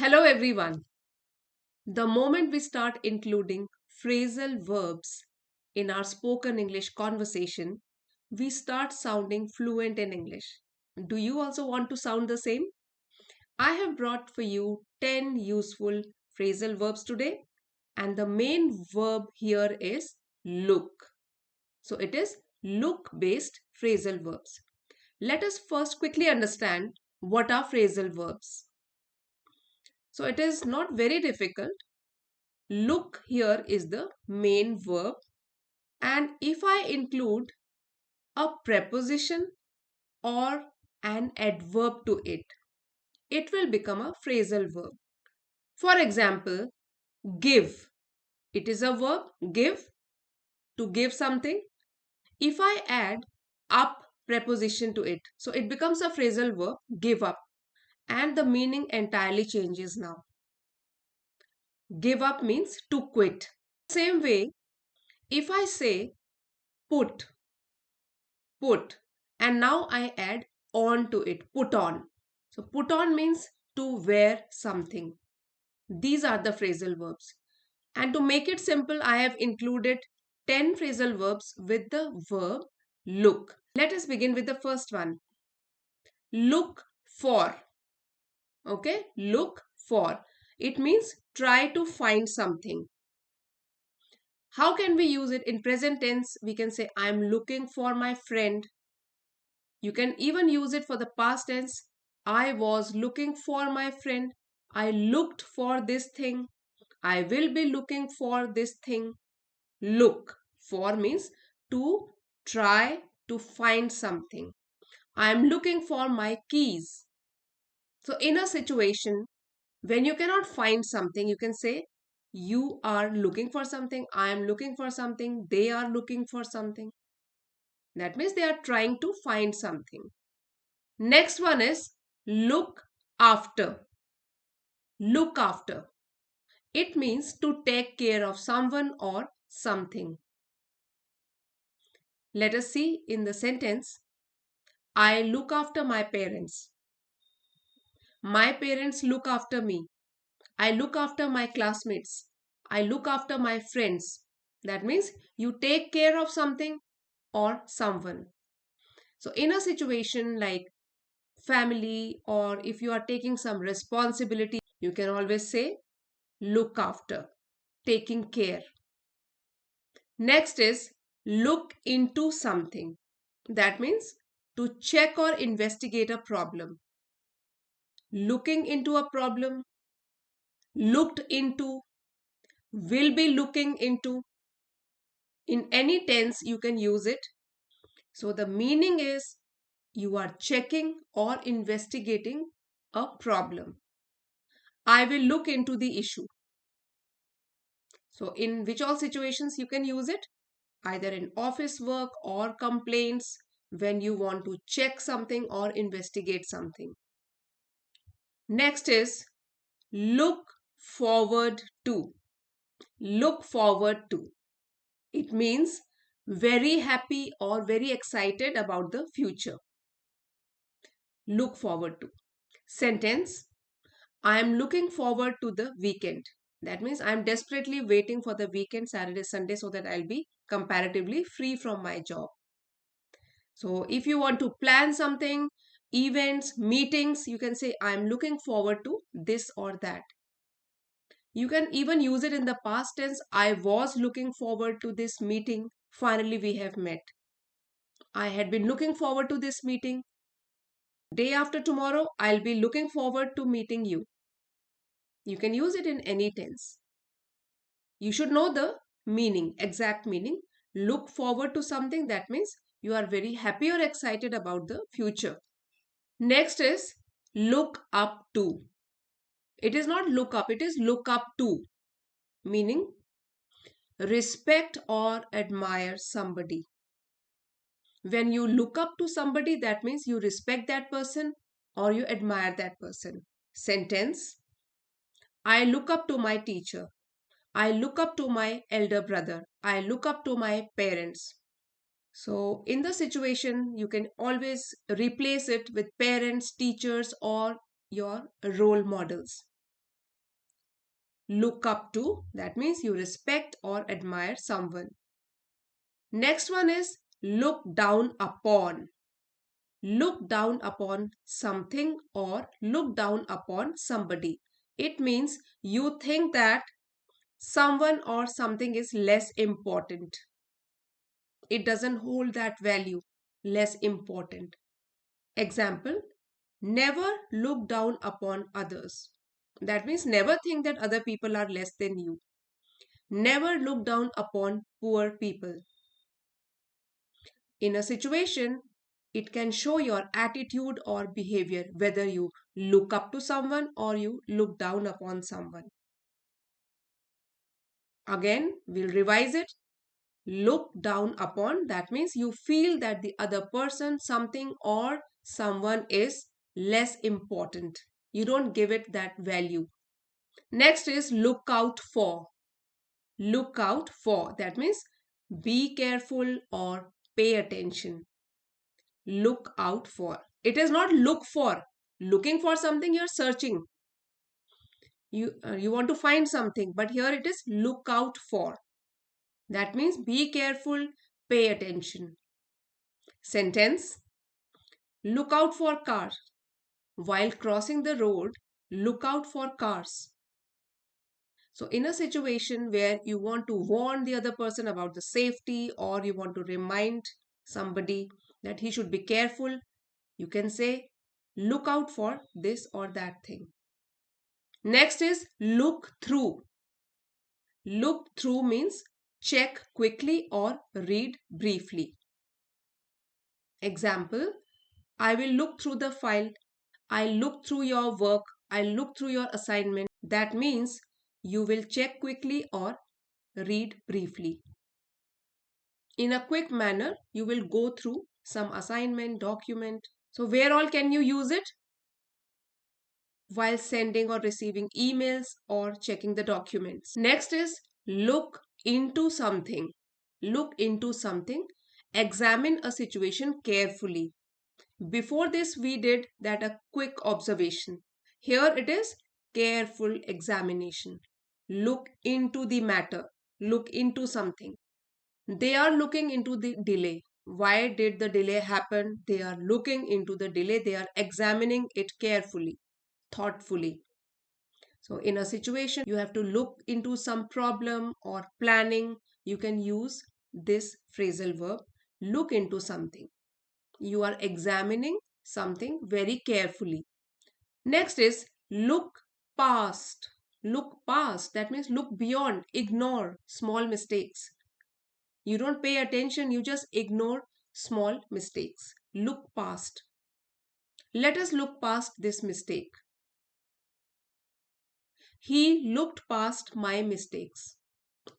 Hello everyone. The moment we start including phrasal verbs in our spoken English conversation, we start sounding fluent in English. Do you also want to sound the same? I have brought for you 10 useful phrasal verbs today, and the main verb here is look. So it is look based phrasal verbs. Let us first quickly understand what are phrasal verbs. So it is not very difficult. Look here is the main verb, and if I include a preposition or an adverb to it, it will become a phrasal verb. For example, give. It is a verb, give, to give something. If I add up preposition to it, so it becomes a phrasal verb, give up, and the meaning entirely changes now. Give up means to quit. Same way, if I say put, and now I add on to it, put on. So put on means to wear something. These are the phrasal verbs, and to make it simple I have included 10 phrasal verbs with the verb look. Let us begin with the first one. Look for. Okay, look for, it means try to find something. How can we use it? In present tense we can say I am looking for my friend. You can even use it for the past tense. I was looking for my friend. I looked for this thing. I will be looking for this thing. Look for means to try to find something. I am looking for my keys. So, in a situation when you cannot find something, you can say, you are looking for something, I am looking for something, they are looking for something. That means they are trying to find something. Next one is look after. Look after. It means to take care of someone or something. Let us see in the sentence. I look after my parents. My parents look after me. I look after my classmates. I look after my friends. That means you take care of something or someone. So in a situation like family, or if you are taking some responsibility, you can always say look after, taking care. Next is look into something. That means to check or investigate a problem. Looking into a problem, looked into, will be looking into. In any tense you can use it. So the meaning is you are checking or investigating a problem. I will look into the issue. So in which all situations you can use it? Either in office work or complaints, when you want to check something or investigate something. Next is look forward to. Look forward to. It means very happy or very excited about the future. Look forward to. Sentence. I am looking forward to the weekend. That means I am desperately waiting for the weekend, Saturday, Sunday, so that I'll be comparatively free from my job. So if you want to plan something, events, meetings, you can say, I'm looking forward to this or that. You can even use it in the past tense. I was looking forward to this meeting. Finally, we have met. I had been looking forward to this meeting. Day after tomorrow, I'll be looking forward to meeting you. You can use it in any tense. You should know the meaning, exact meaning. Look forward to something, that means you are very happy or excited about the future. Next is look up to. It is not look up, it is look up to, meaning respect or admire somebody. When you look up to somebody, that means you respect that person or you admire that person. Sentence. I look up to my teacher. I look up to my elder brother. I look up to my parents. So in the situation, you can always replace it with parents, teachers, or your role models. look up to, that means you respect or admire someone. Next one is look down upon. Look down upon something or look down upon somebody. It means you think that someone or something is less important. It doesn't hold that value, less important. Example, never look down upon others. That means never think that other people are less than you. Never look down upon poor people. In a situation, it can show your attitude or behavior, whether you look up to someone or you look down upon someone. Again, we'll revise it. Look down upon, that means you feel that the other person, something, or someone is less important. You don't give it that value. Next is look out for. Look out for, that means be careful or pay attention. Look out for. It is not look for. Looking for something, you're searching. You want to find something, but here it is look out for. That means be careful, pay attention. Sentence, look out for cars. While crossing the road, look out for cars. So in a situation where you want to warn the other person about the safety, or you want to remind somebody that he should be careful, you can say, look out for this or that thing. Next is look through. Look through means check quickly or read briefly. Example, I will look through the file. I look through your work. I look through your assignment. That means you will check quickly or read briefly. In a quick manner, you will go through some assignment, document. So where all can you use it? While sending or receiving emails or checking the documents. Next is look into something. Look into something. Examine a situation carefully. Before this, we did that a quick observation. Here it is careful examination. Look into the matter. Look into something. They are looking into the delay. Why did the delay happen? They are looking into the delay. They are examining it carefully, thoughtfully. So in a situation, you have to look into some problem or planning. You can use this phrasal verb, look into something. You are examining something very carefully. Next is look past. Look past. That means look beyond, ignore small mistakes. You don't pay attention, you just ignore small mistakes. Look past. Let us look past this mistake. He looked past my mistakes.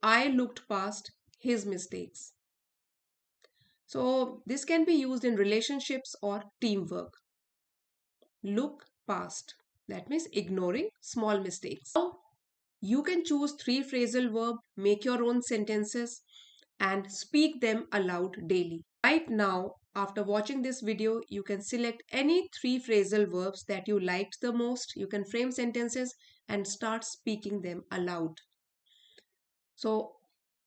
I looked past his mistakes. So this can be used in relationships or teamwork. Look past. That means ignoring small mistakes. Now you can choose 3 phrasal verbs, make your own sentences and speak them aloud daily. Right now, after watching this video, you can select any 3 phrasal verbs that you liked the most. You can frame sentences and start speaking them aloud. So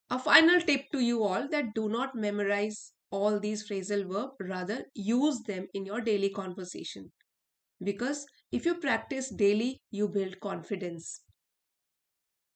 a final tip to you all, that do not memorize all these phrasal verbs, rather use them in your daily conversation. Because if you practice daily, you build confidence.